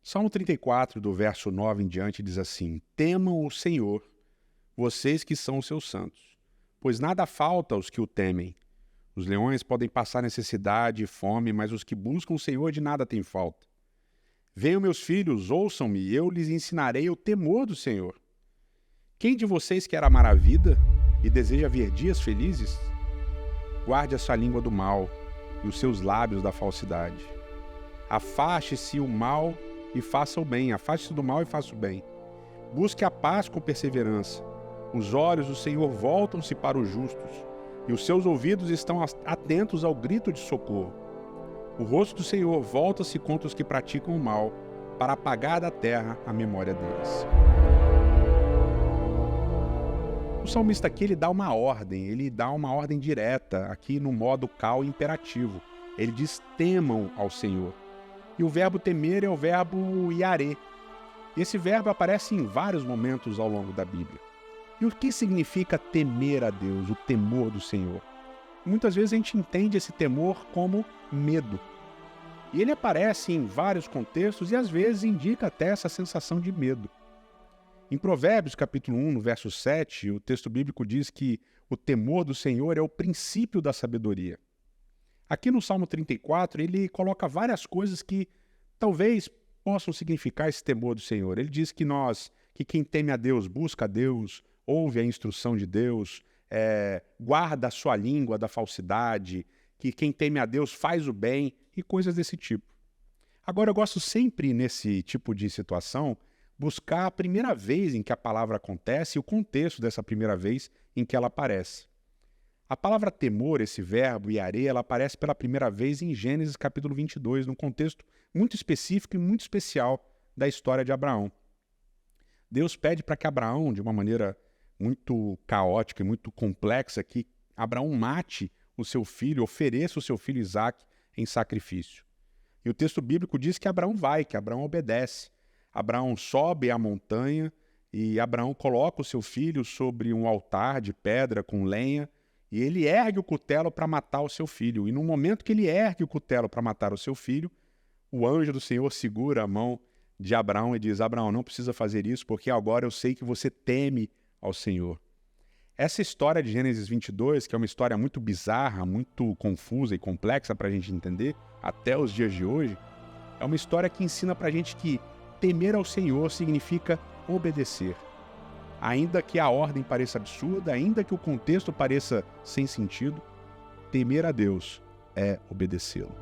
Salmo 34, do verso 9 em diante, diz assim: Temam o Senhor, vocês que são os seus santos, pois nada falta aos que o temem. Os leões podem passar necessidade e fome, mas os que buscam o Senhor de nada têm falta. Venham, meus filhos, ouçam-me, e eu lhes ensinarei o temor do Senhor. Quem de vocês quer amar a vida e deseja ver dias felizes? Guarde a sua língua do mal e os seus lábios da falsidade. Afaste-se o mal e faça o bem. Afaste-se do mal e faça o bem. Busque a paz com perseverança. Os olhos do Senhor voltam-se para os justos, e os seus ouvidos estão atentos ao grito de socorro. O rosto do Senhor volta-se contra os que praticam o mal, para apagar da terra a memória deles. O salmista aqui ele dá uma ordem direta, aqui no modo cal imperativo. Ele diz: temam ao Senhor. E o verbo temer é o verbo iarê. E esse verbo aparece em vários momentos ao longo da Bíblia. E o que significa temer a Deus, o temor do Senhor? Muitas vezes a gente entende esse temor como medo. E ele aparece em vários contextos e às vezes indica até essa sensação de medo. Em Provérbios, capítulo 1, no verso 7, o texto bíblico diz que o temor do Senhor é o princípio da sabedoria. Aqui no Salmo 34, ele coloca várias coisas que talvez possam significar esse temor do Senhor. Ele diz que quem teme a Deus busca a Deus, ouve a instrução de Deus, guarda a sua língua da falsidade, que quem teme a Deus faz o bem e coisas desse tipo. Agora, eu gosto sempre, nesse tipo de situação, buscar a primeira vez em que a palavra acontece e o contexto dessa primeira vez em que ela aparece. A palavra temor, esse verbo, iarê, ela aparece pela primeira vez em Gênesis capítulo 22, num contexto muito específico e muito especial da história de Abraão. Deus pede para que Abraão, de uma maneira muito caótica e muito complexa, que Abraão mate o seu filho, ofereça o seu filho Isaque em sacrifício. E o texto bíblico diz que Abraão vai, que Abraão obedece. Abraão sobe a montanha e Abraão coloca o seu filho sobre um altar de pedra com lenha e ele ergue o cutelo para matar o seu filho. E no momento que ele ergue o cutelo para matar o seu filho, o anjo do Senhor segura a mão de Abraão e diz: Abraão, não precisa fazer isso, porque agora eu sei que você teme ao Senhor. Essa história de Gênesis 22, que é uma história muito bizarra, muito confusa e complexa para a gente entender, até os dias de hoje, é uma história que ensina para a gente que temer ao Senhor significa obedecer. Ainda que a ordem pareça absurda, ainda que o contexto pareça sem sentido, temer a Deus é obedecê-lo.